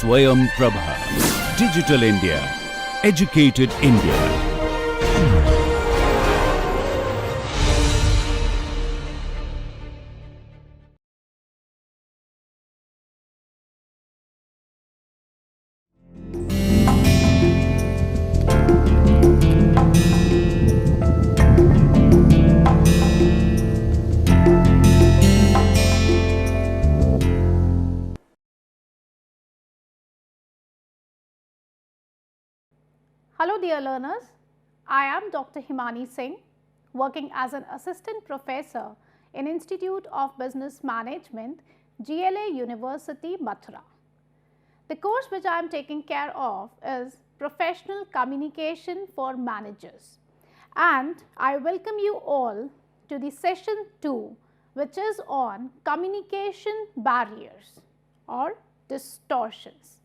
Swayam Prabha. Digital India. Educated India. Hello dear learners, I am Dr. Himani Singh, working as an assistant professor in Institute of Business Management, GLA University, Mathura. The course which I am taking care of is Professional Communication for Managers, and I welcome you all to the session 2, which is on communication barriers or distortions.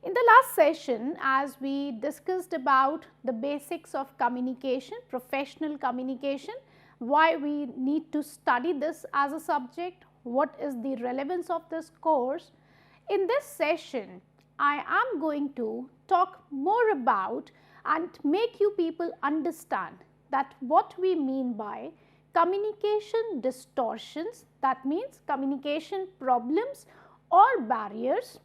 In the last session, as we discussed about the basics of communication, professional communication, why we need to study this as a subject, what is the relevance of this course. In this session, I am going to talk more about and make you people understand that what we mean by communication distortions, that means communication problems or barriers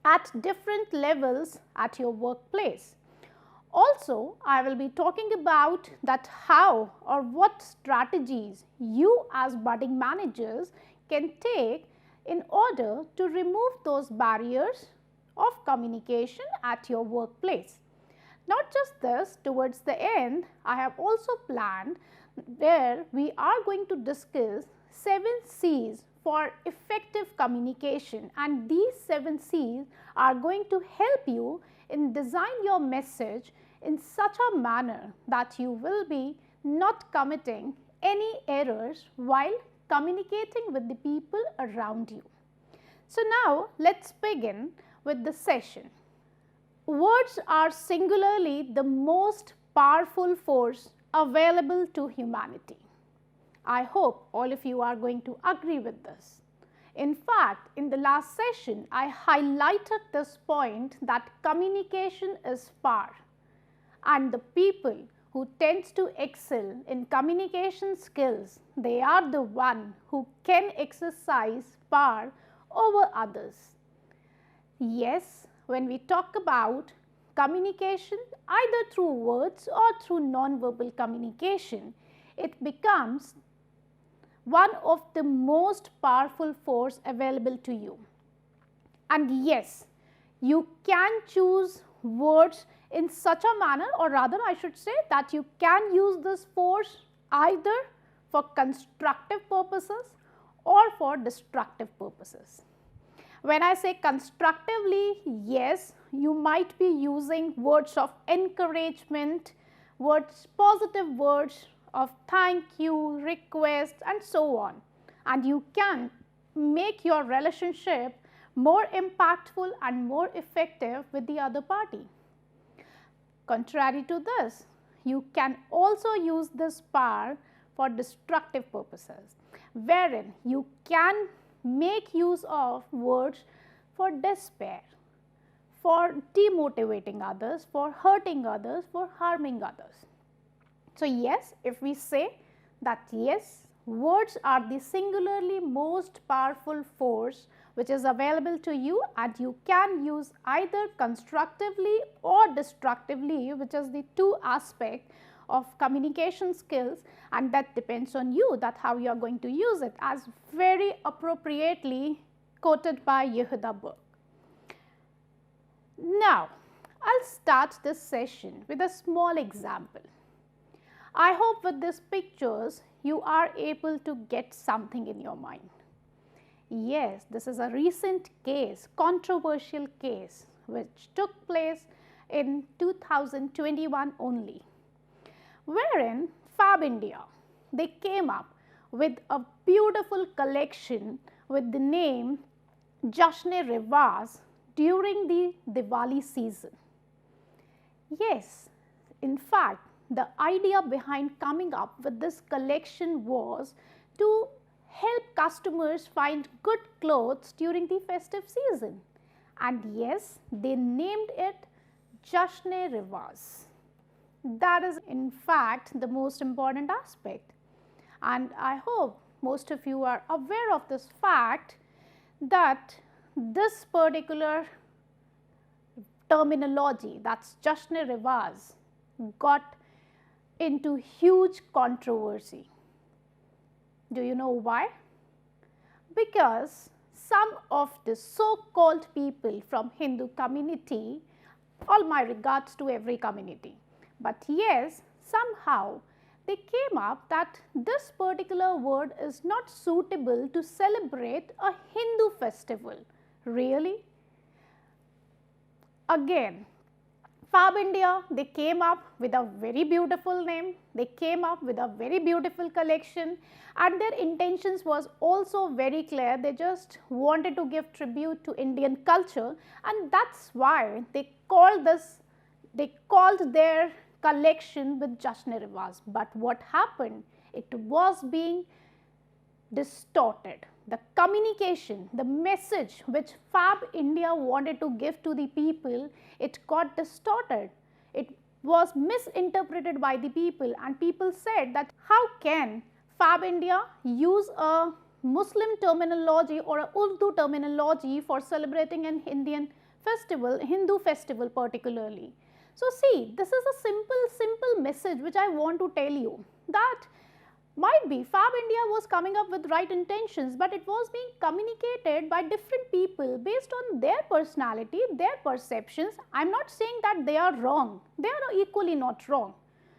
at different levels at your workplace. Also, I will be talking about that how or what strategies you as budding managers can take in order to remove those barriers of communication at your workplace. Not just this, towards the end, I have also planned where we are going to discuss 7 C's for effective communication, and these 7 C's are going to help you in design your message in such a manner that you will be not committing any errors while communicating with the people around you. So now let's begin with the session. Words are singularly the most powerful force available to humanity. I hope all of you are going to agree with this. In fact, in the last session, I highlighted this point that communication is power, and the people who tends to excel in communication skills, they are the one who can exercise power over others. Yes, when we talk about communication either through words or through non-verbal communication, it becomes one of the most powerful force available to you. And yes, you can choose words in such a manner, or rather I should say that you can use this force either for constructive purposes or for destructive purposes. When I say constructively, yes, you might be using words of encouragement, positive words of thank you, request, and so on, and you can make your relationship more impactful and more effective with the other party. Contrary to this, you can also use this power for destructive purposes, wherein you can make use of words for despair, for demotivating others, for hurting others, for harming others. So yes, if we say that yes, words are the singularly most powerful force which is available to you, and you can use either constructively or destructively, which is the 2 aspects of communication skills, and that depends on you that how you are going to use it, as very appropriately quoted by Yehuda Berg. Now, I'll start this session with a small example. I hope with these pictures you are able to get something in your mind. Yes, this is a recent case, controversial case, which took place in 2021 only, wherein Fab India, they came up with a beautiful collection with the name Jashn-e-Rewaz during the Diwali season. Yes, in fact, the idea behind coming up with this collection was to help customers find good clothes during the festive season. and yes, they named it Jasne-e-Rewaz. That is in fact the most important aspect, and I hope most of you are aware of this fact that this particular terminology, that's Jasne-e-Rewaz, got into huge controversy. Do you know why? Because some of the so-called people from Hindu community, all my regards to every community, but yes, somehow they came up that this particular word is not suitable to celebrate a Hindu festival. Really? Again, Fab India, they came up with a very beautiful name, they came up with a very beautiful collection, and their intentions was also very clear. They just wanted to give tribute to Indian culture, and that's why they called their collection with Jasne-e-Rewaz. But what happened? It was being distorted. The communication, the message which Fab India wanted to give to the people, it got distorted. It was misinterpreted by the people, and people said that how can Fab India use a Muslim terminology or a Urdu terminology for celebrating an Indian festival, Hindu festival particularly. So see, this is a simple message which I want to tell you, that might be Fab India was coming up with right intentions, but it was being communicated by different people based on their personality, their perceptions. I am not saying that they are wrong, they are equally not wrong,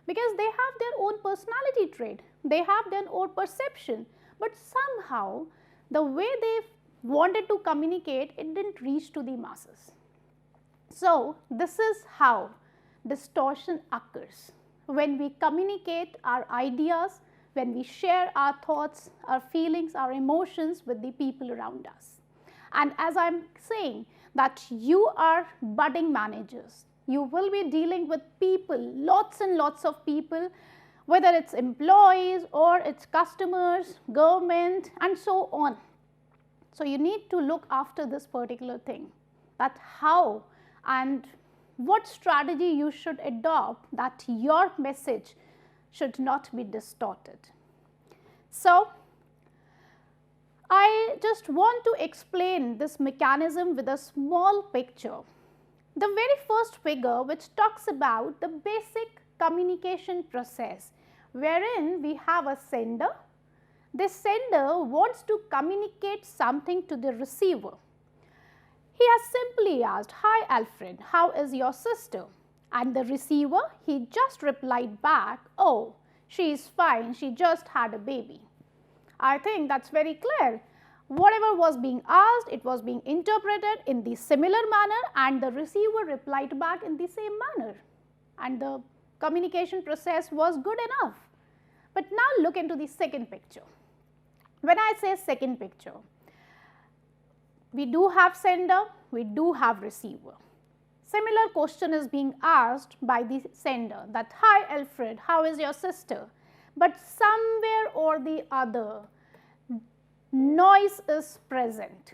because they have their own personality trait, they have their own perception, but somehow the way they wanted to communicate, it didn't reach to the masses. So this is how distortion occurs when we communicate our ideas, when we share our thoughts, our feelings, our emotions with the people around us. And as I am saying that you are budding managers, you will be dealing with people, lots and lots of people, whether it's employees or it's customers, government, and so on. So you need to look after this particular thing, that how and what strategy you should adopt that your message should not be distorted. So I just want to explain this mechanism with a small picture. The very first figure which talks about the basic communication process, wherein we have a sender. This sender wants to communicate something to the receiver. He has simply asked, "Hi Alfred, how is your sister?" And the receiver, he just replied back, "Oh, she is fine, she just had a baby." I think that's very clear. Whatever was being asked, it was being interpreted in the similar manner, and the receiver replied back in the same manner, and the communication process was good enough. But now look into the second picture. When I say second picture, we do have sender, we do have receiver. Similar question is being asked by the sender, that, "Hi Alfred, how is your sister?" But somewhere or the other, noise is present,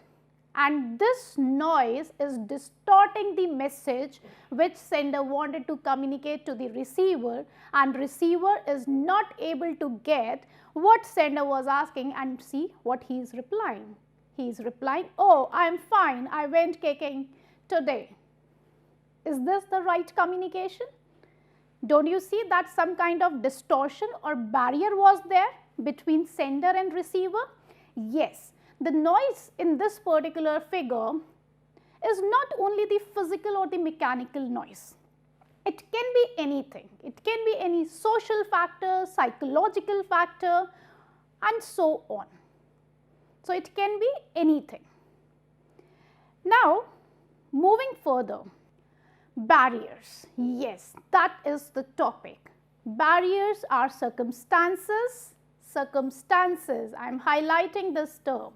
and this noise is distorting the message which sender wanted to communicate to the receiver, and receiver is not able to get what sender was asking, and see what he is replying. He is replying, "Oh, I am fine, I went caking today." Is this the right communication? Don't you see that some kind of distortion or barrier was there between sender and receiver? Yes, the noise in this particular figure is not only the physical or the mechanical noise. It can be anything. It can be any social factor, psychological factor, and so on. So it can be anything. Now, moving further, barriers. Yes, that is the topic. Barriers are circumstances, I am highlighting this term,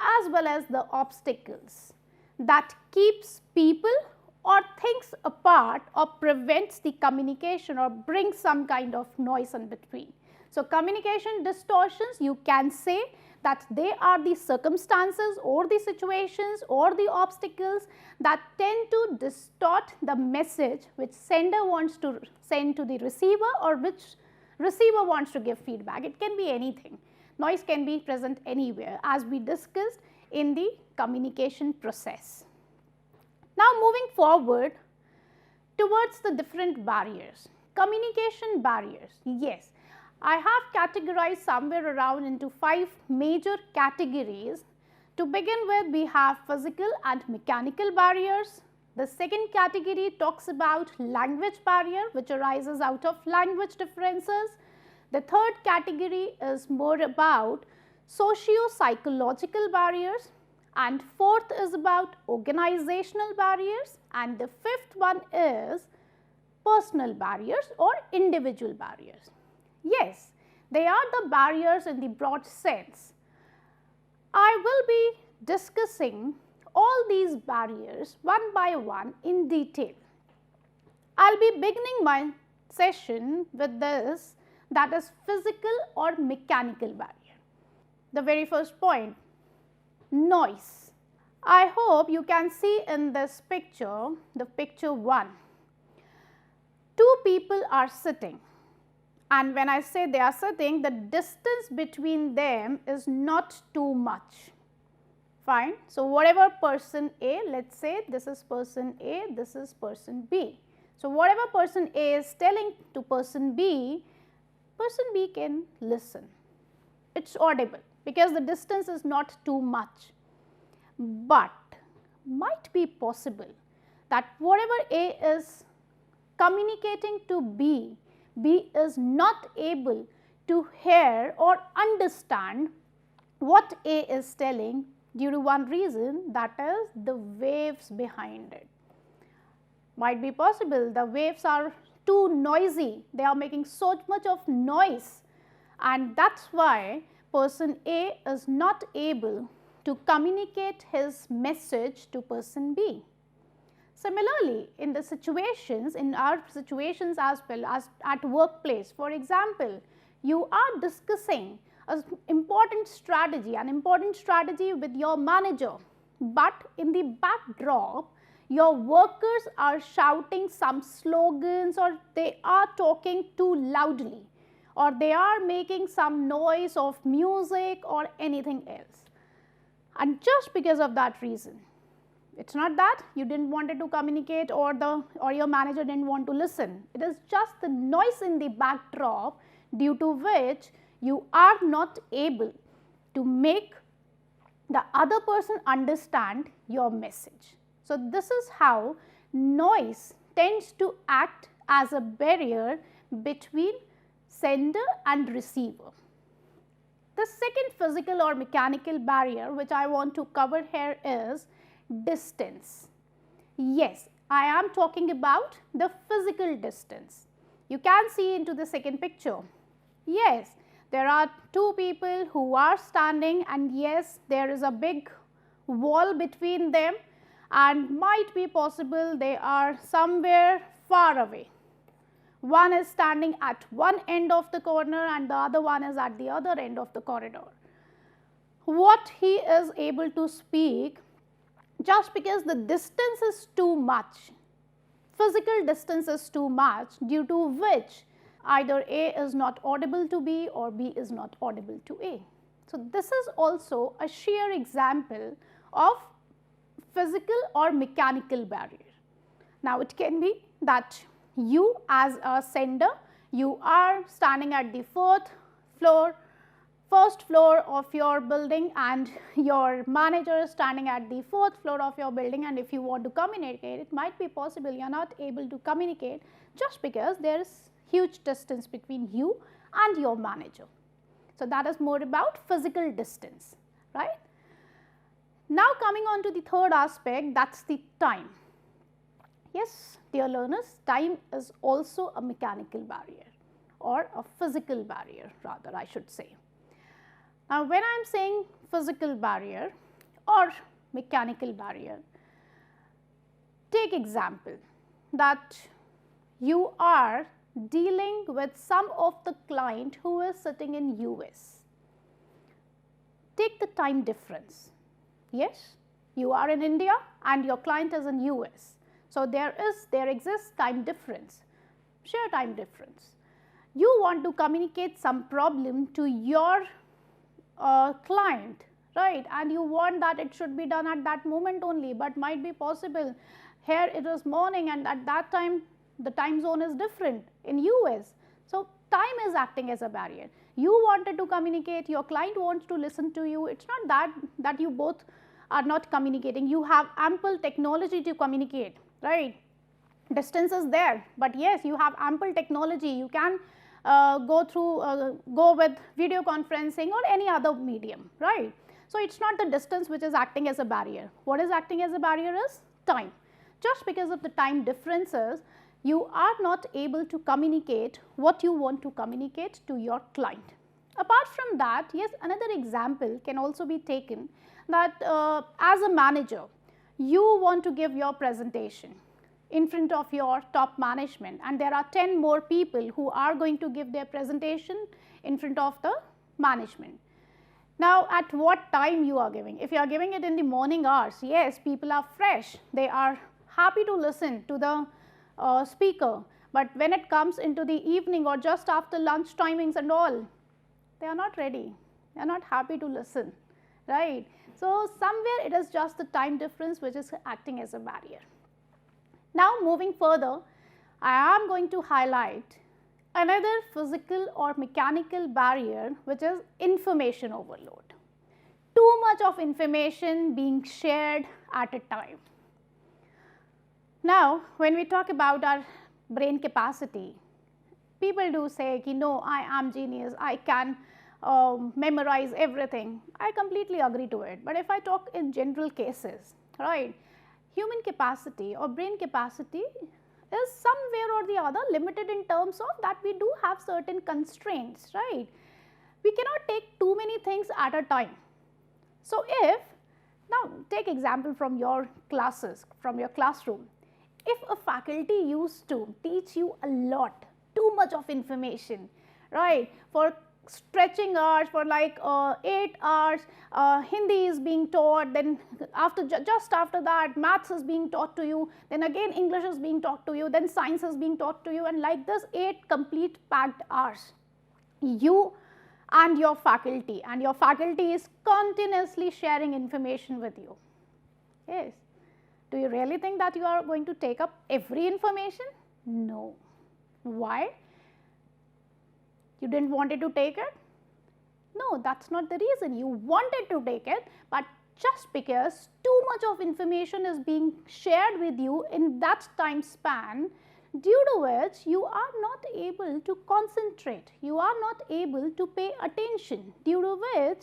as well as the obstacles that keeps people or things apart or prevents the communication or brings some kind of noise in between. So communication distortions, you can say that they are the circumstances or the situations or the obstacles that tend to distort the message which sender wants to send to the receiver or which receiver wants to give feedback. It can be anything. Noise can be present anywhere, as we discussed in the communication process. Now moving forward towards the different barriers. Communication barriers, yes. I have categorized somewhere around into 5 major categories. To begin with, we have physical and mechanical barriers. The second category talks about language barrier, which arises out of language differences. The third category is more about socio-psychological barriers, and fourth is about organizational barriers, and the fifth one is personal barriers or individual barriers. Yes, they are the barriers in the broad sense. I will be discussing all these barriers one by one in detail. I will be beginning my session with this, that is physical or mechanical barrier. The very first point, noise. I hope you can see in this picture, the picture 1. 2 people are sitting, and when I say they are sitting, the distance between them is not too much. Fine. So, whatever person A, let us say this is person A, this is person B. So, whatever person A is telling to person B can listen. It is audible because the distance is not too much. But might be possible that whatever A is communicating to B, B is not able to hear or understand what A is telling due to one reason, that is the waves behind it. Might be possible the waves are too noisy, they are making so much of noise, and that is why person A is not able to communicate his message to person B. Similarly, in the situations, in our situations as well as at workplace, for example, you are discussing an important strategy with your manager, but in the backdrop, your workers are shouting some slogans, or they are talking too loudly, or they are making some noise of music or anything else. And just because of that reason, it is not that you did not wanted to communicate or your manager did not want to listen. It is just the noise in the backdrop due to which you are not able to make the other person understand your message. So, this is how noise tends to act as a barrier between sender and receiver. The second physical or mechanical barrier which I want to cover here is distance. Yes, I am talking about the physical distance. You can see into the second picture. Yes, there are 2 people who are standing, and yes, there is a big wall between them, and might be possible they are somewhere far away. One is standing at one end of the corner and the other one is at the other end of the corridor. What he is able to speak, just because the distance is too much, physical distance is too much, due to which either A is not audible to B or B is not audible to A. So, this is also a sheer example of physical or mechanical barrier. Now, it can be that you as a sender, you are standing at the first floor of your building, and your manager is standing at the 4th floor of your building, and if you want to communicate, it might be possible you are not able to communicate just because there is huge distance between you and your manager. So, that is more about physical distance, right. Now, coming on to the third aspect, that is the time. Yes, dear learners, time is also a mechanical barrier, or a physical barrier rather, I should say. Now, when I am saying physical barrier or mechanical barrier, take example that you are dealing with some of the client who is sitting in US. take the time difference. Yes, you are in India and your client is in US. So there exists time difference, sheer time difference. You want to communicate some problem to your client, right, and you want that it should be done at that moment only, but might be possible here it is morning and at that time the time zone is different in US. So time is acting as a barrier. You wanted to communicate, your client wants to listen to you. It's not that you both are not communicating. You have ample technology to communicate, right? Distance is there, but yes, you have ample technology. You can go with video conferencing or any other medium, right? So it's not the distance which is acting as a barrier. What is acting as a barrier is time. Just because of the time differences, you are not able to communicate what you want to communicate to your client. Apart from that, yes, another example can also be taken that as a manager, you want to give your presentation in front of your top management, and there are 10 more people who are going to give their presentation in front of the management. Now, at what time you are giving? If you are giving it in the morning hours, yes, people are fresh, they are happy to listen to the speaker, but when it comes into the evening or just after lunch timings and all, they are not ready, they are not happy to listen, right? So somewhere it is just the time difference which is acting as a barrier. Now moving further, I am going to highlight another physical or mechanical barrier, which is information overload. Too much of information being shared at a time. Now, when we talk about our brain capacity, people do say, no, I am genius, I can memorize everything. I completely agree to it. But if I talk in general cases, right, human capacity or brain capacity is somewhere or the other limited in terms of that we do have certain constraints, right. We cannot take too many things at a time. So if, now take example from your classes, from your classroom. If a faculty used to teach you a lot, too much of information, right, for stretching hours, for like 8 hours, Hindi is being taught, then just after that maths is being taught to you, then again English is being taught to you, then science is being taught to you, and like this 8 complete packed hours. You and your faculty is continuously sharing information with you. Yes. Do you really think that you are going to take up every information? No. Why? You didn't want to take it? No, that's not the reason. You wanted to take it, but just because too much of information is being shared with you in that time span, due to which you are not able to concentrate, you are not able to pay attention, due to which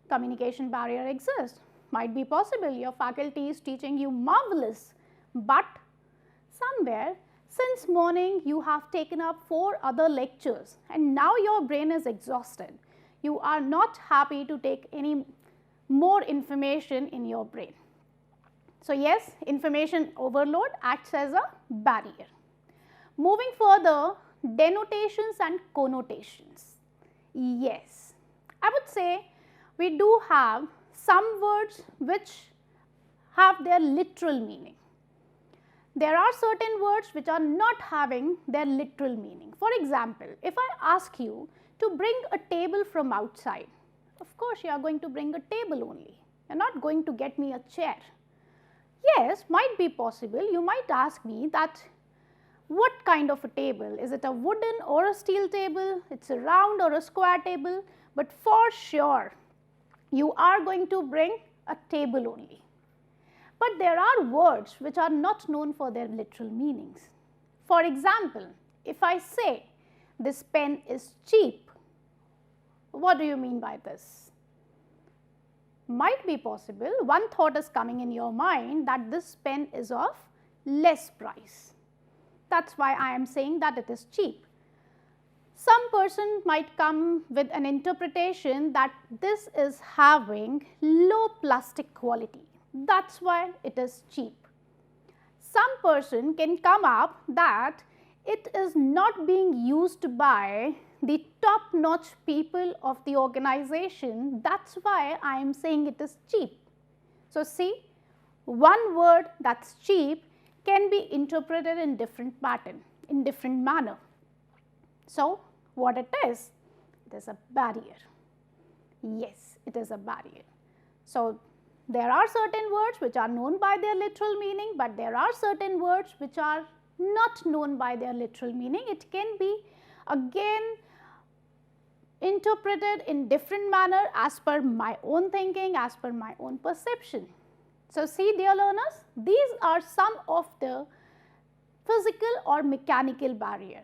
communication barrier exists. Might be possible your faculty is teaching you marvelous, but somewhere since morning you have taken up 4 other lectures and now your brain is exhausted. You are not happy to take any more information in your brain. So yes, information overload acts as a barrier. Moving further, denotations and connotations. Yes, I would say we do have some words which have their literal meaning. There are certain words which are not having their literal meaning. For example, if I ask you to bring a table from outside, of course you are going to bring a table only. You are not going to get me a chair. Yes, might be possible. You might ask me that what kind of a table? Is it a wooden or a steel table? It's a round or a square table? But for sure, you are going to bring a table only. But there are words which are not known for their literal meanings. For example, if I say this pen is cheap, what do you mean by this? Might be possible, one thought is coming in your mind that this pen is of less price. That's why I am saying that it is cheap. Some person might come with an interpretation that this is having low plastic quality. That's why it is cheap. Some person can come up that it is not being used by the top-notch people of the organization, that's why I am saying it is cheap. So, see, one word that's cheap can be interpreted in different pattern, in different manner. So, what it is a barrier. Yes, it is a barrier. So, there are certain words which are known by their literal meaning, but there are certain words which are not known by their literal meaning. It can be again interpreted in different manner as per my own thinking, as per my own perception. So, see dear learners, these are some of the physical or mechanical barrier.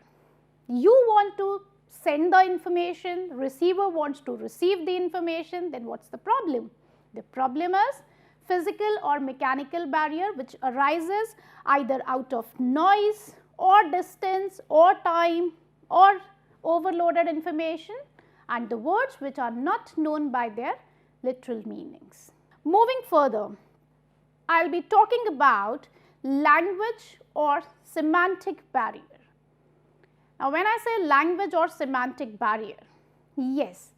You want to send the information, receiver wants to receive the information, then what is the problem? The problem is physical or mechanical barrier which arises either out of noise or distance or time or overloaded information and the words which are not known by their literal meanings. Moving further, I will be talking about language or semantic barrier. Now, when I say language or semantic barrier, yes,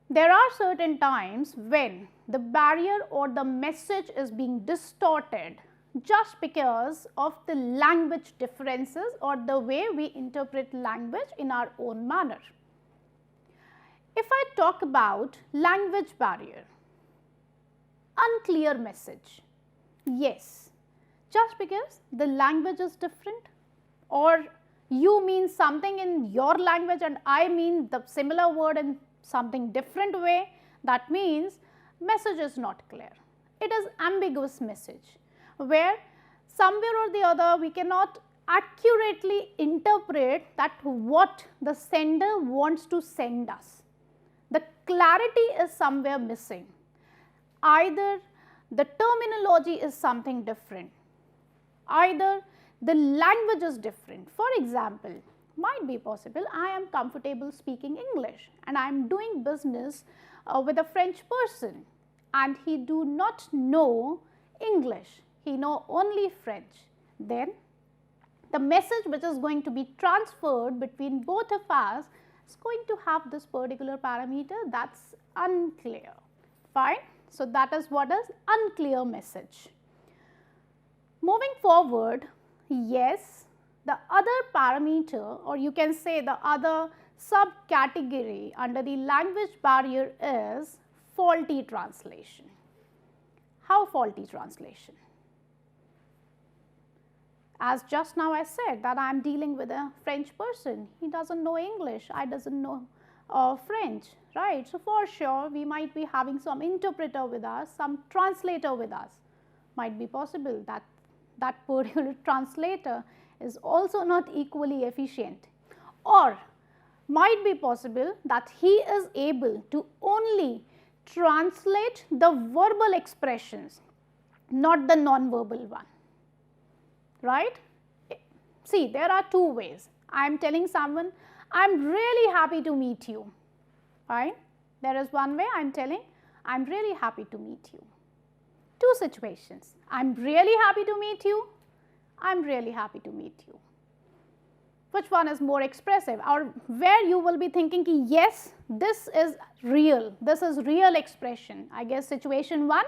there are certain times when the barrier or the message is being distorted just because of the language differences or the way we interpret language in our own manner. If I talk about language barrier, unclear message, yes, just because the language is different or you mean something in your language and I mean the similar word in something different way, that means message is not clear. It is ambiguous message where somewhere or the other we cannot accurately interpret that what the sender wants to send us. The clarity is somewhere missing. Either the terminology is something different, either the language is different. For example, might be possible I am comfortable speaking English and I am doing business with a French person and he do not know English, he know only French. Then the message which is going to be transferred between both of us is going to have this particular parameter that's unclear. Fine. So, that is what is unclear message. Moving forward, yes, the other parameter or you can say the other subcategory under the language barrier is faulty translation. How faulty translation? As just now I said that I am dealing with a French person, he does not know English, I does not know French, right. So, for sure we might be having some interpreter with us, some translator with us. Might be possible that that particular translator is also not equally efficient, or might be possible that he is able to only translate the verbal expressions, not the non-verbal one, right. See, there are two ways. I am telling someone, I am really happy to meet you, right. There is one way I am telling, I am really happy to meet you. Two situations, I am really happy to meet you, I am really happy to meet you. Which one is more expressive, or where you will be thinking, yes, this is real expression, I guess situation one.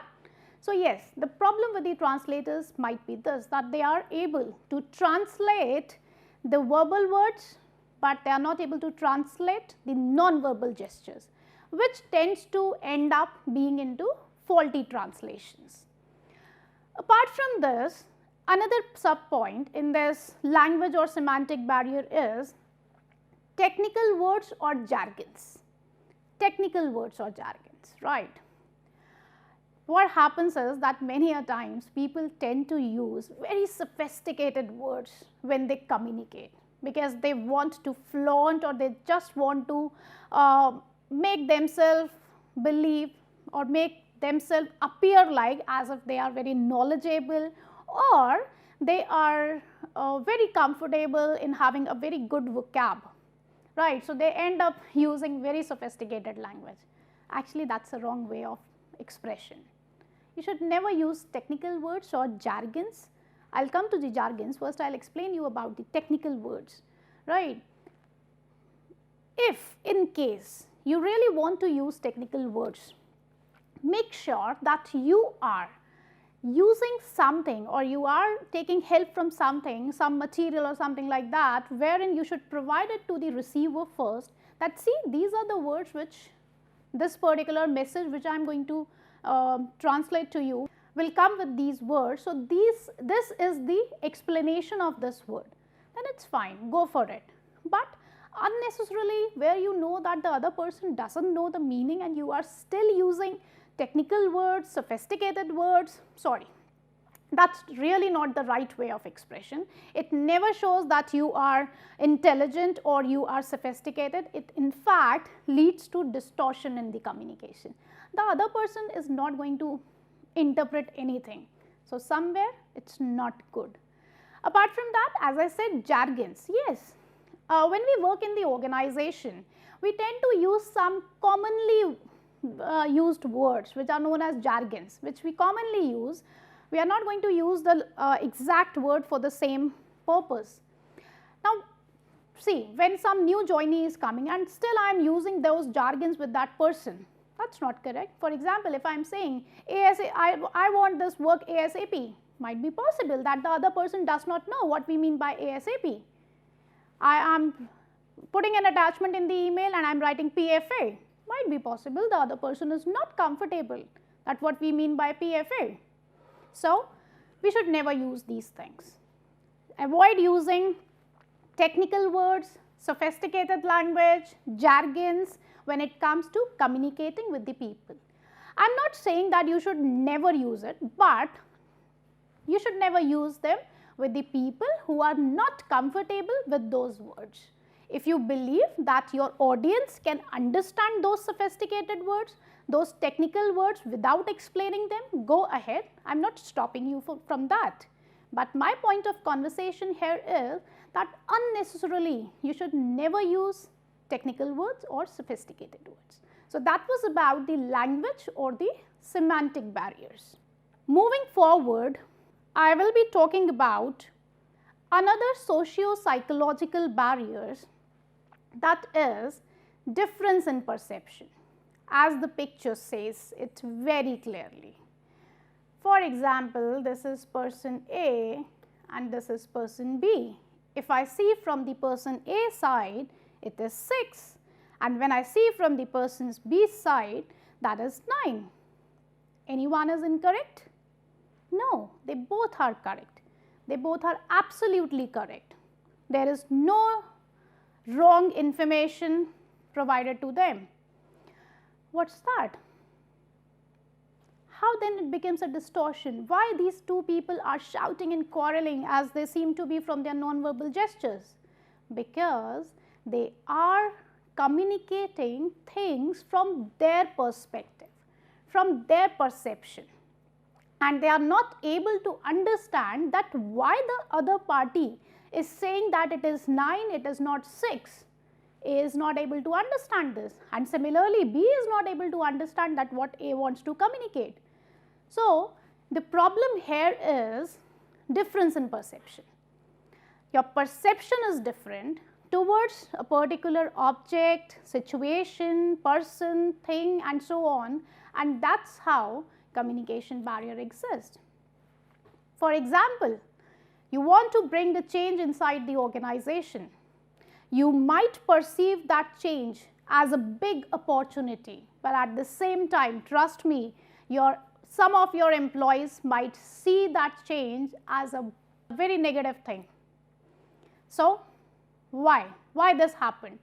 So, yes, the problem with the translators might be this, that they are able to translate the verbal words, but they are not able to translate the non-verbal gestures, which tends to end up being into faulty translations. Apart from this, another sub-point in this language or semantic barrier is technical words or jargons. Technical words or jargons, right. What happens is that many a times people tend to use very sophisticated words when they communicate, because they want to flaunt or they just want to make themselves believe or make themselves appear like as if they are very knowledgeable, or they are very comfortable in having a very good vocab, right. So, they end up using very sophisticated language. Actually, that is a wrong way of expression. You should never use technical words or jargons. I will come to the jargons. First, I will explain you about the technical words, right. if in case you really want to use technical words, make sure that you are using something or you are taking help from something, some material or something like that, wherein you should provide it to the receiver first, that see, these are the words which this particular message which I am going to translate to you will come with these words. So, this is the explanation of this word, then it is fine, go for it. But unnecessarily where you know that the other person does not know the meaning and you are still using technical words, sophisticated words, sorry, that is really not the right way of expression. It never shows that you are intelligent or you are sophisticated. It in fact leads to distortion in the communication. The other person is not going to interpret anything. So, somewhere it is not good. Apart from that, as I said, jargons, yes, when we work in the organization, we tend to use some commonly used words which are known as jargons, which we commonly use. We are not going to use the exact word for the same purpose. Now, see, when some new joinee is coming and still I am using those jargons with that person, that is not correct. For example, if I am saying I want this work ASAP, might be possible that the other person does not know what we mean by ASAP. I am putting an attachment in the email and I am writing PFA. Might be possible the other person is not comfortable that what we mean by PFA. So, we should never use these things. Avoid using technical words, sophisticated language, jargons when it comes to communicating with the people. I am not saying that you should never use it, but you should never use them with the people who are not comfortable with those words. If you believe that your audience can understand those sophisticated words, those technical words without explaining them, go ahead. I am not stopping you from that. But my point of conversation here is that unnecessarily you should never use technical words or sophisticated words. So, that was about the language or the semantic barriers. Moving forward, I will be talking about another socio-psychological barriers, that is difference in perception, as the picture says it very clearly. For example, this is person A and this is person B. If I see from the person A side, it is 6, and when I see from the person's B side, that is 9. Anyone is incorrect? No, they both are correct. They both are absolutely correct. There is no wrong information provided to them. What's that? How then it becomes a distortion? Why these two people are shouting and quarreling as they seem to be from their non-verbal gestures? Because they are communicating things from their perspective, from their perception, and they are not able to understand that why the other party is saying that it is 9, it is not 6. A is not able to understand this, and similarly B is not able to understand that what A wants to communicate. So, the problem here is difference in perception. Your perception is different towards a particular object, situation, person, thing, and so on, and that is how communication barrier exists. For example, you want to bring a change inside the organization. You might perceive that change as a big opportunity, but at the same time, trust me, some of your employees might see that change as a very negative thing. So, why? Why this happened?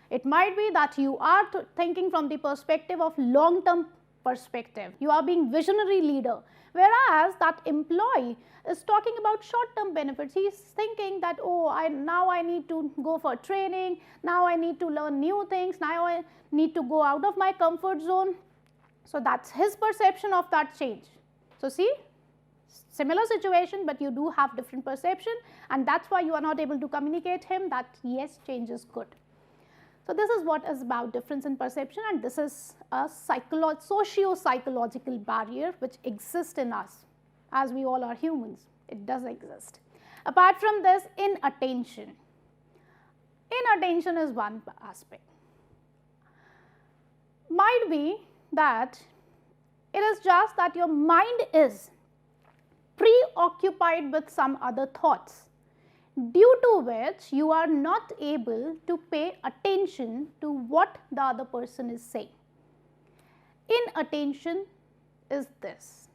It might be that you are thinking from the perspective of long-term perspective. You are being visionary leader, whereas that employee is talking about short-term benefits. He is thinking that, oh, now I need to go for training, now I need to learn new things, now I need to go out of my comfort zone. So, that is his perception of that change. So, see, similar situation, but you do have different perception, and that is why you are not able to communicate him that yes, change is good. So, this is what is about difference in perception, and this is a socio-psychological barrier which exists in us, as we all are humans. It does exist. Apart from this, inattention. Inattention is one aspect. might be that it is just that your mind is preoccupied with some other thoughts, due to which you are not able to pay attention to what the other person is saying. Inattention is this,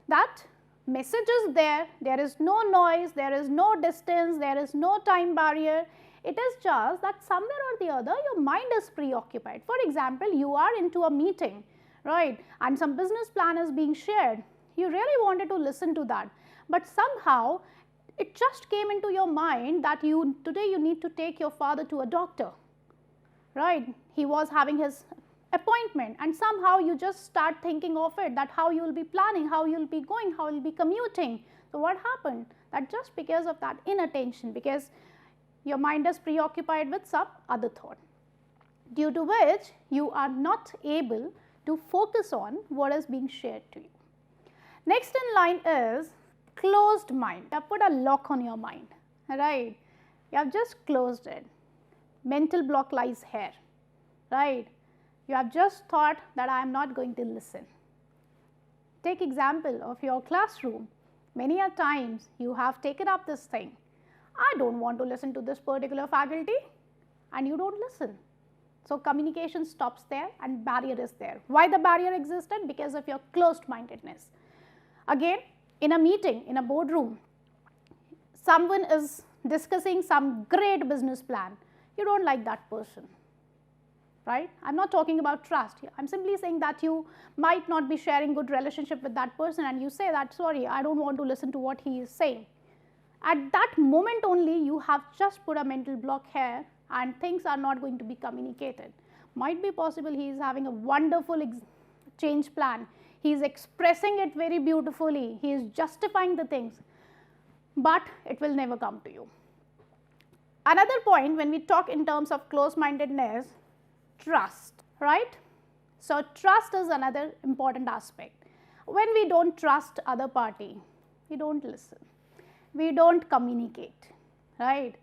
that message is there, there is no noise, there is no distance, there is no time barrier. It is just that somewhere or the other your mind is preoccupied. For example, you are into a meeting, right, and some business plan is being shared. You really wanted to listen to that, but somehow it just came into your mind that today you need to take your father to a doctor, right? He was having his appointment, and somehow you just start thinking of it, that how you will be planning, how you will be going, how you will be commuting. So what happened? That just because of that inattention, because your mind is preoccupied with some other thought, due to which you are not able to focus on what is being shared to you. Next in line is closed mind. You have put a lock on your mind, right? You have just closed it. Mental block lies here, right? You have just thought that I am not going to listen. Take example of your classroom. Many a times you have taken up this thing. I don't want to listen to this particular faculty, and you don't listen. So communication stops there and barrier is there. Why the barrier existed? Because of your closed mindedness. Again, in a meeting, in a boardroom, someone is discussing some great business plan. You don't like that person, right? I'm not talking about trust. I'm simply saying that you might not be sharing good relationship with that person, and you say that, sorry, I don't want to listen to what he is saying. At that moment only, you have just put a mental block here, and things are not going to be communicated. Might be possible he is having a wonderful change plan. He is expressing it very beautifully. He is justifying the things, but it will never come to you. Another point when we talk in terms of close-mindedness, trust, right? So trust is another important aspect. When we don't trust other party, we don't listen, we don't communicate, right?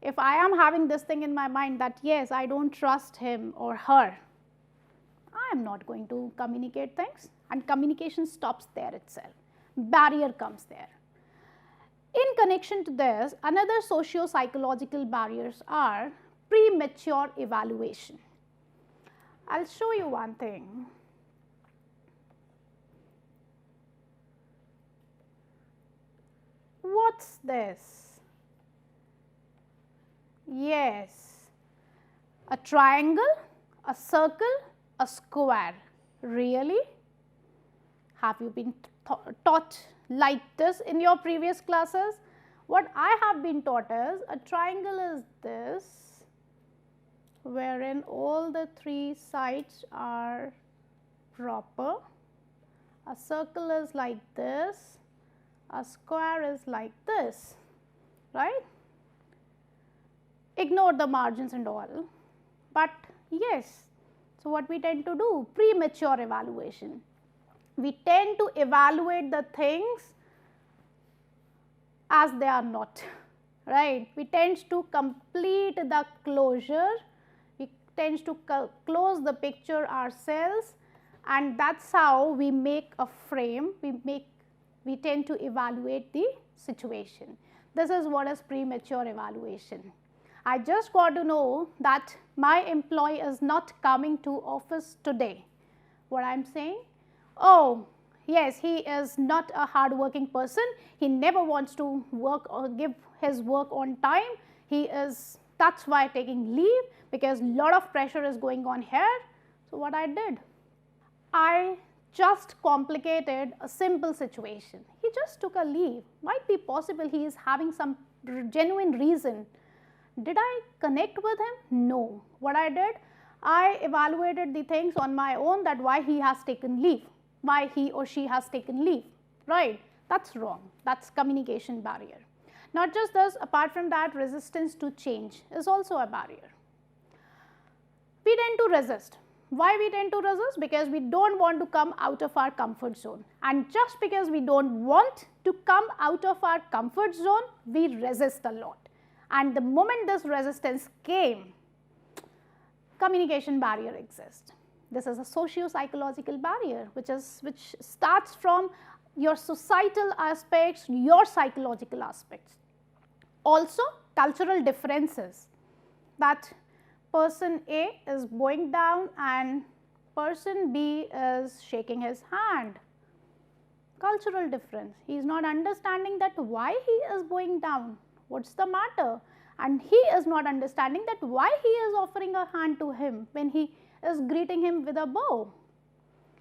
If I am having this thing in my mind that yes, I don't trust him or her, I am not going to communicate things, and communication stops there itself. Barrier comes there. In connection to this, another socio-psychological barriers are premature evaluation. I'll show you one thing. What's this? Yes, a triangle, a circle, a square. Really? Have you been taught like this in your previous classes? What I have been taught is a triangle is this, wherein all the three sides are proper. A circle is like this, a square is like this, right? Ignore the margins and all, but yes. So what we tend to do? Premature evaluation. We tend to evaluate the things as they are not, right? We tend to complete the closure, we tend to close the picture ourselves, and that's how we make a frame, we tend to evaluate the situation. This is what is premature evaluation. I just got to know that my employee is not coming to office today. What I am saying? Oh, yes, he is not a hard-working person. He never wants to work or give his work on time. That's why taking leave, because a lot of pressure is going on here. So what I did? I just complicated a simple situation. He just took a leave. Might be possible he is having some genuine reason. Did I connect with him? No. What I did? I evaluated the things on my own, that why he has taken leave, why he or she has taken leave, right? That's wrong. That's communication barrier. Not just this, apart from that, resistance to change is also a barrier. We tend to resist. Why we tend to resist? Because we don't want to come out of our comfort zone. And just because we don't want to come out of our comfort zone, we resist a lot. And the moment this resistance came, communication barrier exists. This is a socio-psychological barrier which starts from your societal aspects, your psychological aspects. Also cultural differences, that person A is bowing down and person B is shaking his hand. Cultural difference, he is not understanding that why he is bowing down, what's the matter, and he is not understanding that why he is offering a hand to him when he is greeting him with a bow.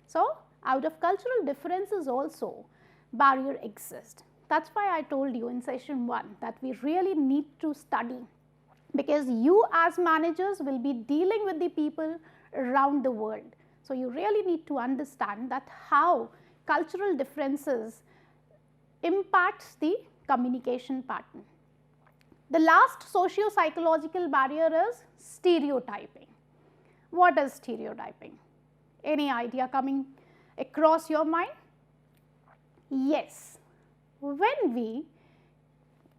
So out of cultural differences also barrier exists. That's why I told you in session 1 that we really need to study, because you as managers will be dealing with the people around the world. So you really need to understand that how cultural differences impacts the communication pattern. The last socio-psychological barrier is stereotyping. What is stereotyping? Any idea coming across your mind? Yes, when we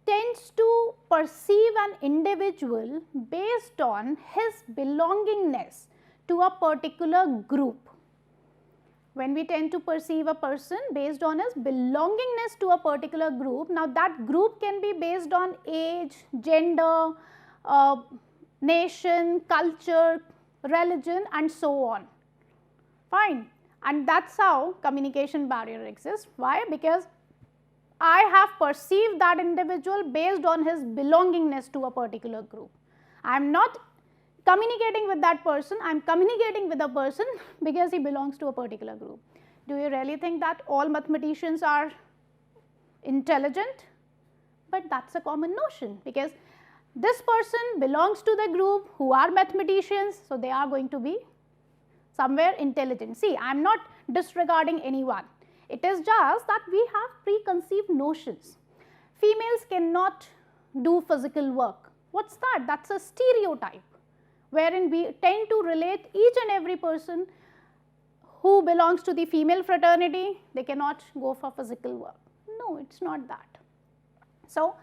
tends to perceive an individual based on his belongingness to a particular group. When we tend to perceive a person based on his belongingness to a particular group, now that group can be based on age, gender, nation, culture, religion and so on. Fine. And that's how communication barrier exists. Why? Because I have perceived that individual based on his belongingness to a particular group. I am not communicating with that person, I am communicating with a person because he belongs to a particular group. Do you really think that all mathematicians are intelligent? But that's a common notion, because this person belongs to the group who are mathematicians, so they are going to be somewhere intelligent. See, I am not disregarding anyone. It is just that we have preconceived notions. Females cannot do physical work. What's that? That's a stereotype, wherein we tend to relate each and every person who belongs to the female fraternity, they cannot go for physical work. No, it's not that. So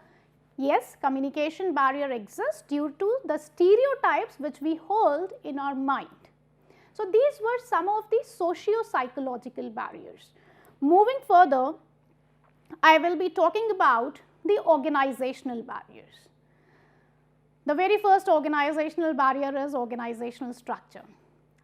yes, communication barrier exists due to the stereotypes which we hold in our mind. So these were some of the socio-psychological barriers. Moving further, I will be talking about the organizational barriers. The very first organizational barrier is organizational structure.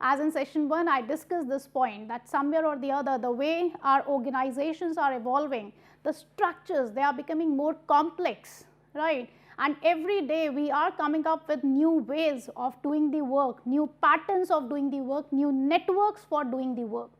As in session 1, I discussed this point that somewhere or the other, the way our organizations are evolving, the structures, they are becoming more complex, right? And every day we are coming up with new ways of doing the work, new patterns of doing the work, new networks for doing the work.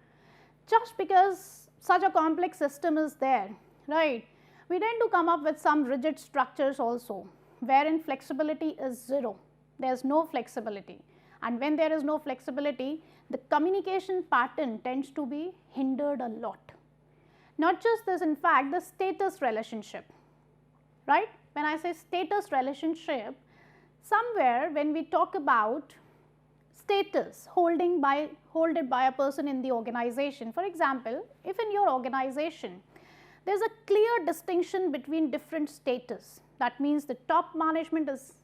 Just because such a complex system is there, right? We tend to come up with some rigid structures also, wherein flexibility is zero. There is no flexibility. And when there is no flexibility, the communication pattern tends to be hindered a lot. Not just this, in fact, the status relationship, right? When I say status relationship, somewhere when we talk about status holded by a person in the organization, for example, if in your organization there is a clear distinction between different status, that means the top management is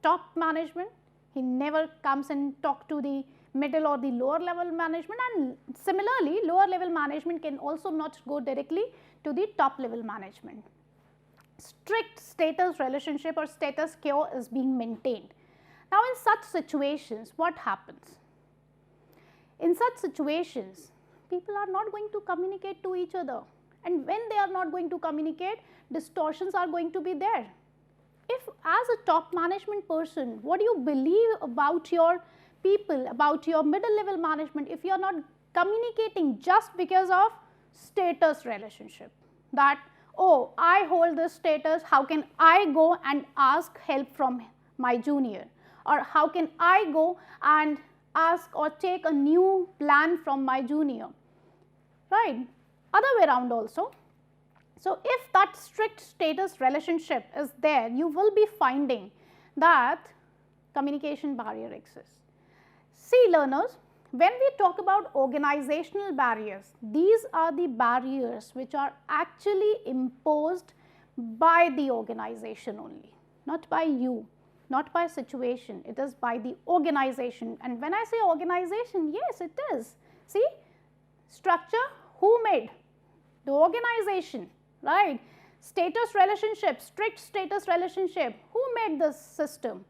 top management, he never comes and talk to the middle or the lower level management, and similarly lower level management can also not go directly to the top level management. Strict status relationship or status quo is being maintained. Now in such situations, what happens? In such situations, people are not going to communicate to each other, and when they are not going to communicate, distortions are going to be there. If as a top management person, what do you believe about your people, about your middle level management, if you are not communicating just because of status relationship, that, oh, I hold this status, how can I go and ask help from my junior, or how can I go and ask or take a new plan from my junior, right? Other way around also. So if that strict status relationship is there, you will be finding that communication barrier exists. See learners, when we talk about organizational barriers, these are the barriers which are actually imposed by the organization only, not by you. not by situation, it is by the organization. And when I say organization, yes, it is. See, structure, who made? The organization, right? Status relationship, strict status relationship, who made this system?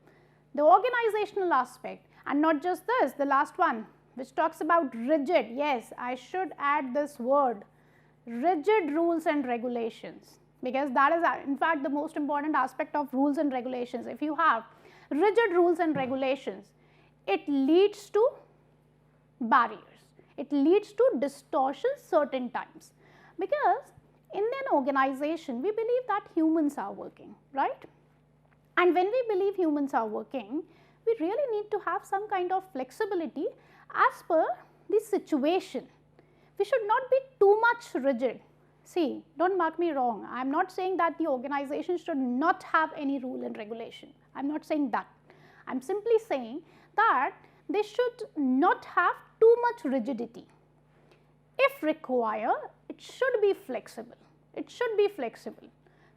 The organizational aspect. And not just this, the last one, which talks about rigid. Yes, I should add this word, rigid rules and regulations, because that is in fact the most important aspect of rules and regulations. If you have rigid rules and regulations, it leads to barriers, it leads to distortions certain times, because in an organization we believe that humans are working, right? And when we believe humans are working, we really need to have some kind of flexibility as per the situation. We should not be too much rigid. See, don't mark me wrong, I am not saying that the organization should not have any rule and regulation. I am not saying that. I am simply saying that they should not have too much rigidity. If required, it should be flexible. It should be flexible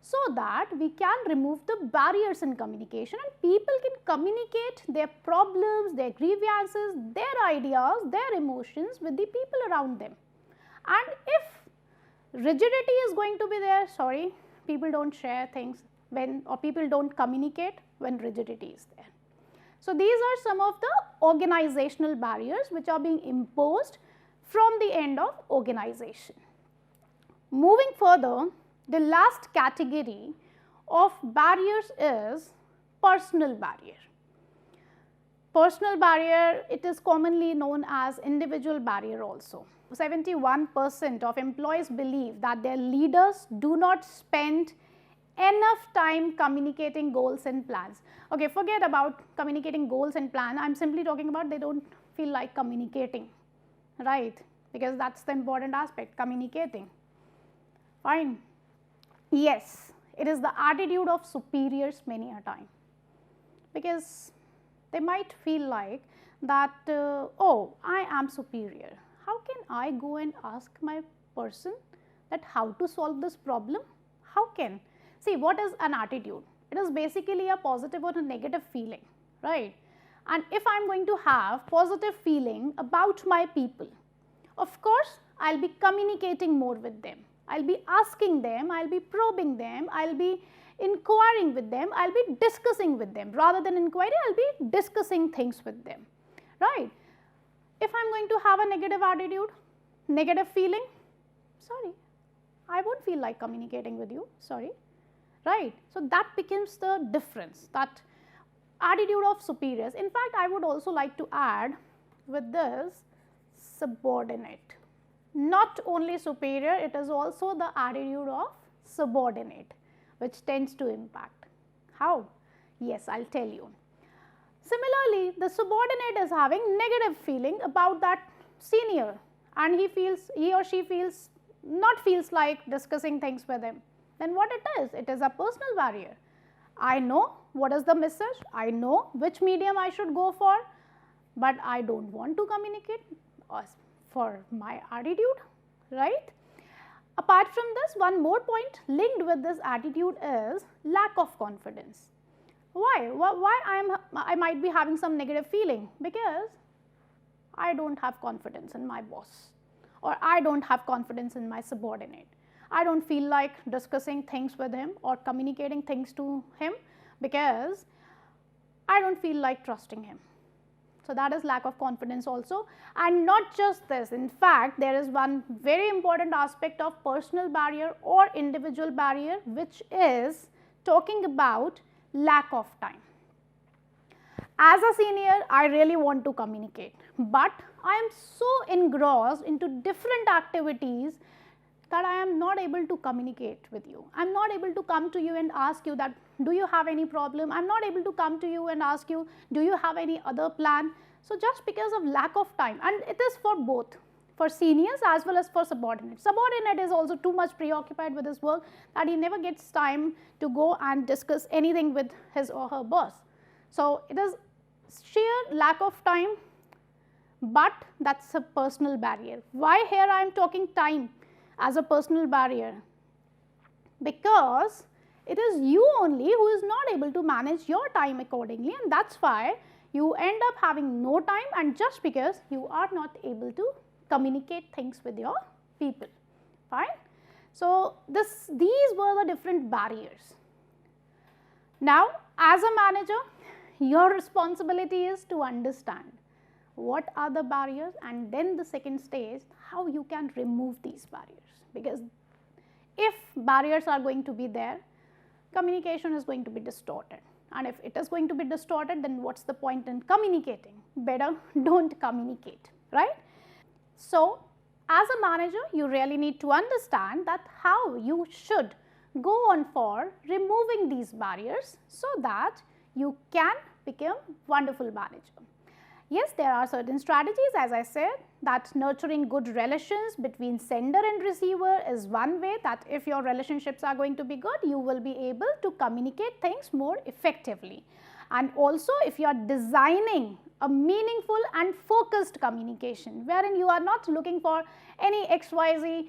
so that we can remove the barriers in communication and people can communicate their problems, their grievances, their ideas, their emotions with the people around them. And if rigidity is going to be there, sorry, people don't share things when, or people don't communicate when rigidity is there. So these are some of the organizational barriers which are being imposed from the end of organization. Moving further, the last category of barriers is personal barrier. Personal barrier, it is commonly known as individual barrier also. 71% of employees believe that their leaders do not spend enough time communicating goals and plans. Okay, forget about communicating goals and plan. I am simply talking about they don't feel like communicating, right? Because that's the important aspect, communicating. Fine. Yes, it is the attitude of superiors many a time, because they might feel like that, oh, I am superior. How can I go and ask my person that how to solve this problem? How can? See, what is an attitude? It is basically a positive or a negative feeling, right? And if I am going to have positive feeling about my people, of course, I will be communicating more with them. I will be asking them, I will be probing them, I will be inquiring with them, I will be discussing with them. Rather than inquiry, I will be discussing things with them, right? If I am going to have a negative attitude, negative feeling, sorry, I won't feel like communicating with you, sorry, right? So that becomes the difference, that attitude of superiors. In fact, I would also like to add with this subordinate. Not only superior, it is also the attitude of subordinate which tends to impact. How? Yes, I will tell you. Similarly, the subordinate is having negative feeling about that senior and he or she feels like discussing things with him. Then what it is a personal barrier. I know what is the message, I know which medium I should go for, but I don't want to communicate for my attitude, right? Apart from this, one more point linked with this attitude is lack of confidence. Why? Why I might be having some negative feeling? Because I don't have confidence in my boss, or I don't have confidence in my subordinate. I don't feel like discussing things with him or communicating things to him because I don't feel like trusting him. So that is lack of confidence also. And not just this, in fact, there is one very important aspect of personal barrier or individual barrier, which is talking about lack of time. As a senior, I really want to communicate, but I am so engrossed into different activities that I am not able to communicate with you. I am not able to come to you and ask you that, do you have any problem? I am not able to come to you and ask you, do you have any other plan? So just because of lack of time, and it is for both, for seniors as well as for subordinates. Subordinate is also too much preoccupied with his work that he never gets time to go and discuss anything with his or her boss. So it is sheer lack of time, but that's a personal barrier. Why here I am talking time as a personal barrier? Because It is you only who is not able to manage your time accordingly, and that's why you end up having no time, and just because you are not able to communicate things with your people, fine. So, these were the different barriers. Now, as a manager, your responsibility is to understand what are the barriers, and then the second stage, how you can remove these barriers, because if barriers are going to be there, communication is going to be distorted, and if it is going to be distorted, then what's the point in communicating? Better don't communicate, right? So, as a manager, you really need to understand that how you should go on for removing these barriers so that you can become wonderful manager. Yes, there are certain strategies, as I said, that nurturing good relations between sender and receiver is one way, that if your relationships are going to be good, you will be able to communicate things more effectively. And also, if you are designing a meaningful and focused communication, wherein you are not looking for any XYZ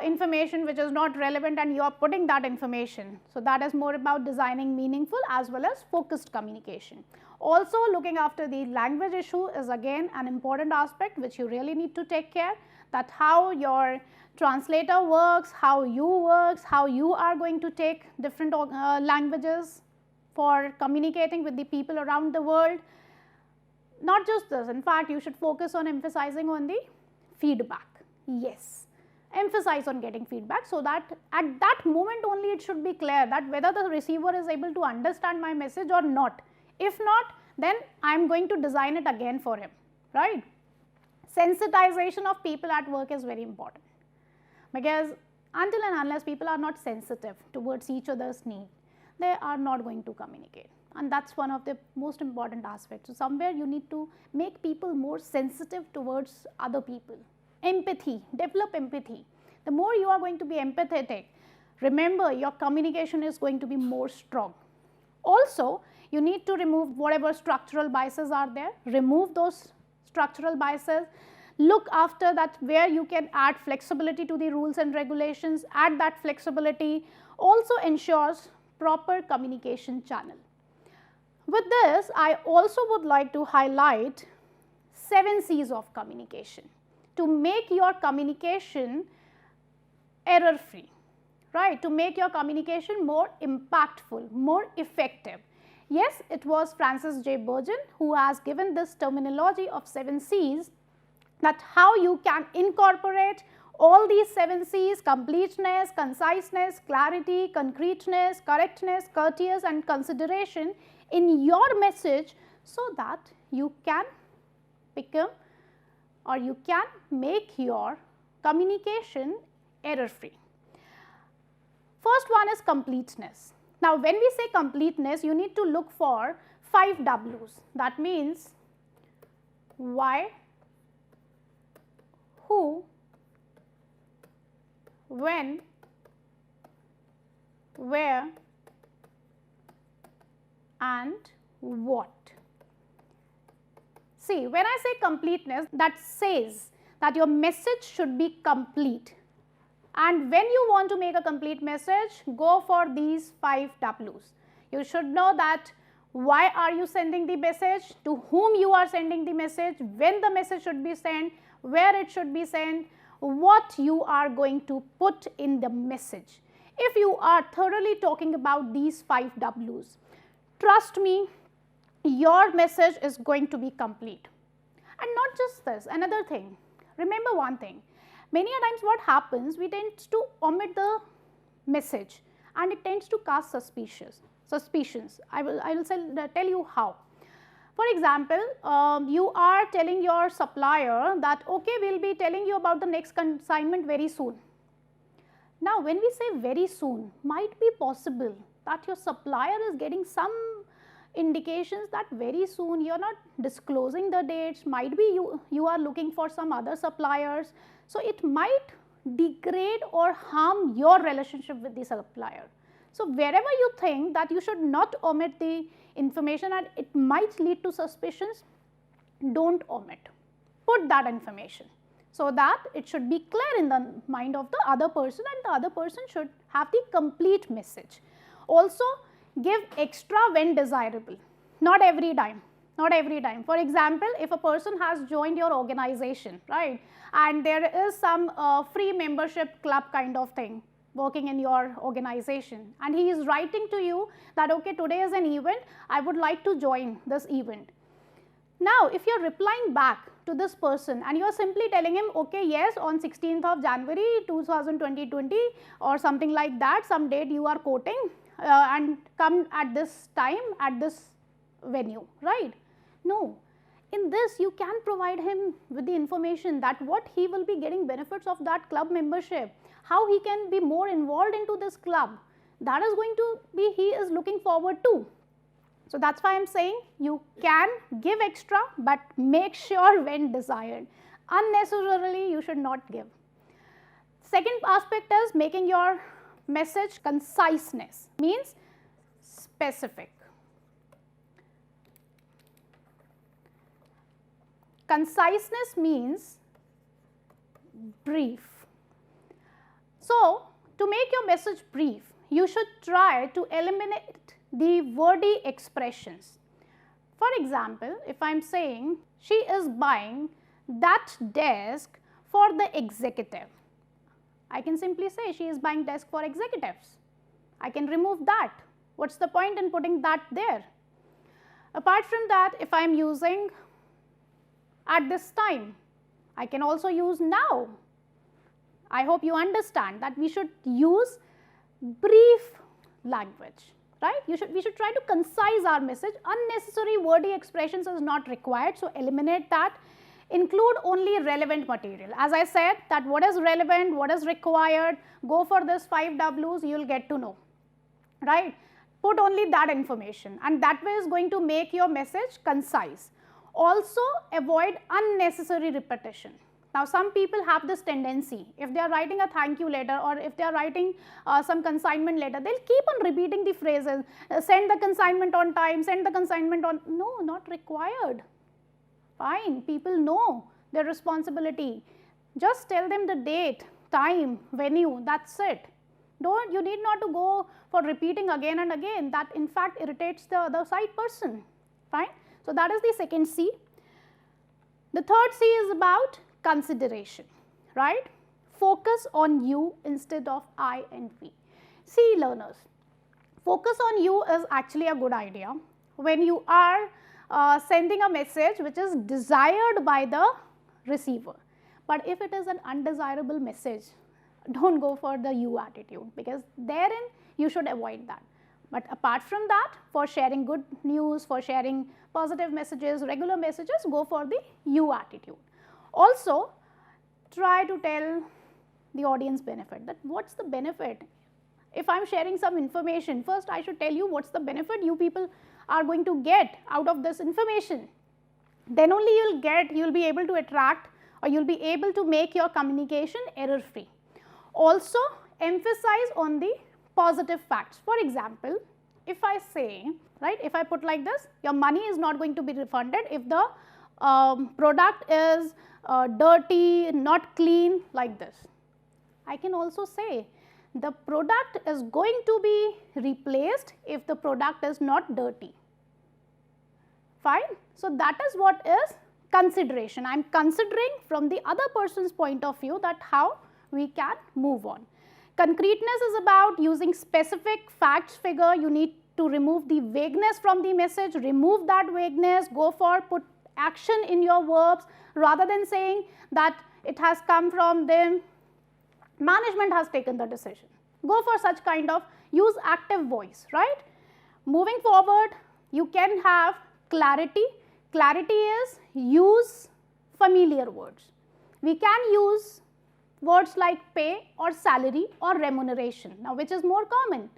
information which is not relevant and you are putting that information. So, that is more about designing meaningful as well as focused communication. Also, looking after the language issue is again an important aspect which you really need to take care, that how your translator works, how you are going to take different languages for communicating with the people around the world. Not just this, in fact, you should focus on emphasizing on the feedback. Yes, emphasize on getting feedback, so that at that moment only it should be clear that whether the receiver is able to understand my message or not. If not, then I am going to design it again for him, right? Sensitization of people at work is very important, because until and unless people are not sensitive towards each other's need, they are not going to communicate, and that is one of the most important aspects. So, somewhere you need to make people more sensitive towards other people. Empathy, develop empathy. The more you are going to be empathetic, remember your communication is going to be more strong. Also, you need to remove whatever structural biases are there, remove those structural biases, look after that where you can add flexibility to the rules and regulations, add that flexibility, also ensures proper communication channel. With this, I also would like to highlight 7 C's of communication to make your communication error free, right, to make your communication more impactful, more effective. Yes, it was Francis J. Burgeon who has given this terminology of 7 C's, that how you can incorporate all these 7 C's: completeness, conciseness, clarity, concreteness, correctness, courteous and consideration in your message, so that you can become, or you can make your communication error free. First one is completeness. Now, when we say completeness, you need to look for 5 W's. That means why, who, when, where and what. See, when I say completeness, that says that your message should be complete. And when you want to make a complete message, go for these 5 W's. You should know that why are you sending the message, to whom you are sending the message, when the message should be sent, where it should be sent, what you are going to put in the message. If you are thoroughly talking about these 5 W's, trust me, your message is going to be complete. And not just this, another thing, remember one thing, many a times what happens, we tend to omit the message and it tends to cast suspicions. I will tell you how. For example, you are telling your supplier that okay, we will be telling you about the next consignment very soon. Now, when we say very soon, might be possible that your supplier is getting some indications that very soon you are not disclosing the dates, might be you are looking for some other suppliers. So, it might degrade or harm your relationship with the supplier. So, wherever you think that you should not omit the information and it might lead to suspicions, do not omit, put that information, so that it should be clear in the mind of the other person and the other person should have the complete message. Also, give extra when desirable, not every time. Not every time. For example, if a person has joined your organization, right, and there is some free membership club kind of thing working in your organization, and he is writing to you that, okay, today is an event, I would like to join this event. Now, if you are replying back to this person and you are simply telling him, okay, yes, on 16th of January 2020 or something like that, some date you are quoting, and come at this time at this venue, right? No, in this you can provide him with the information that what he will be getting benefits of that club membership, how he can be more involved into this club, that is going to be he is looking forward to. So that's why I am saying you can give extra, but make sure when desired. Unnecessarily you should not give. Second aspect is making your message conciseness, means specific. Conciseness means brief. So, to make your message brief, you should try to eliminate the wordy expressions. For example, if I am saying she is buying that desk for the executive, I can simply say she is buying desk for executives. I can remove that. What's the point in putting that there? Apart from that, if I am using at this time, I can also use now. I hope you understand that we should use brief language, right? We should try to concise our message. Unnecessary wordy expressions is not required, so eliminate that. Include only relevant material. As I said that what is relevant, what is required, go for this 5 W's, you will get to know, right? Put only that information, and that way is going to make your message concise. Also, avoid unnecessary repetition. Now, some people have this tendency, if they are writing a thank you letter or if they are writing some consignment letter, they will keep on repeating the phrases, send the consignment on time, send the consignment on, no, not required. Fine, people know their responsibility. Just tell them the date, time, venue, that's it. You need not to go for repeating again and again, that in fact irritates the other side person, fine. So, that is the second C. The third C is about consideration, right? Focus on you instead of I and we. See learners, focus on you is actually a good idea when you are sending a message which is desired by the receiver. But if it is an undesirable message, don't go for the you attitude, because therein you should avoid that. But apart from that, for sharing good news, for sharing positive messages, regular messages, go for the you attitude. Also, try to tell the audience benefit, that what's the benefit. If I am sharing some information, first I should tell you what's the benefit you people are going to get out of this information. Then only you will be able to attract, or you will be able to make your communication error free. Also, emphasize on the positive facts. For example, if I say, right, if I put like this, your money is not going to be refunded if the product is dirty, not clean, like this. I can also say the product is going to be replaced if the product is not dirty. Fine. So, that is what is consideration. I am considering from the other person's point of view that how we can move on. Concreteness is about using specific facts figure. You need to remove the vagueness from the message, remove that vagueness, go for put action in your verbs, rather than saying that it has come from the management has taken the decision. Go for such kind of, use active voice, right? Moving forward, you can have clarity. Clarity is use familiar words. We can use words like pay or salary or remuneration. Now, which is more common?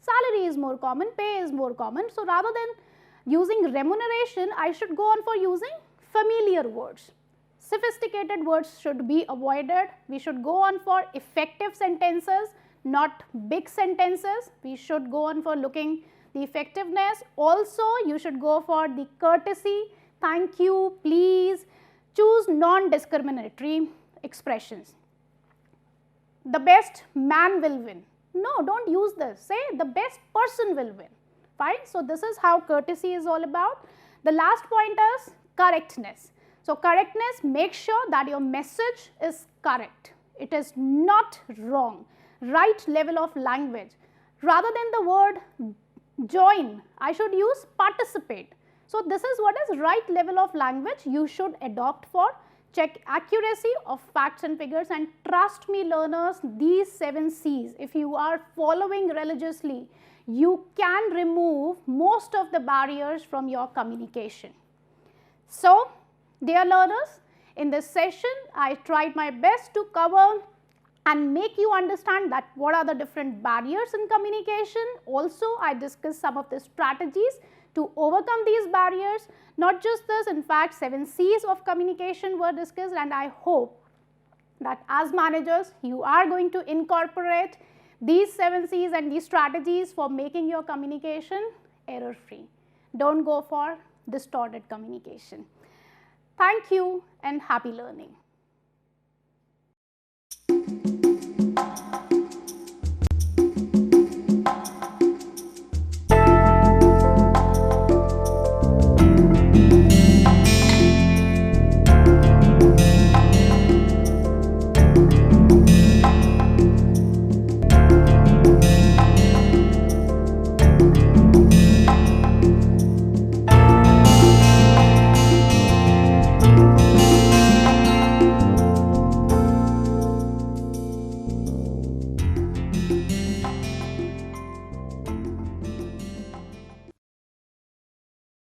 Salary is more common, pay is more common. So, rather than using remuneration, I should go on for using familiar words. Sophisticated words should be avoided. We should go on for effective sentences, not big sentences. We should go on for looking the effectiveness. Also, you should go for the courtesy, thank you, please. Choose non-discriminatory expressions. The best man will win. No, don't use this. Say the best person will win. Fine. So, this is how courtesy is all about. The last point is correctness. So, correctness, make sure that your message is correct. It is not wrong. Right level of language. Rather than the word join, I should use participate. So, this is what is right level of language you should adopt for check accuracy of facts and figures, and trust me learners, these 7 C's, if you are following religiously, you can remove most of the barriers from your communication. So, dear learners, in this session, I tried my best to cover and make you understand that what are the different barriers in communication. Also, I discussed some of the strategies to overcome these barriers. Not just this, in fact, 7 C's of communication were discussed, and I hope that as managers, you are going to incorporate these 7 C's and these strategies for making your communication error-free. Don't go for distorted communication. Thank you and happy learning.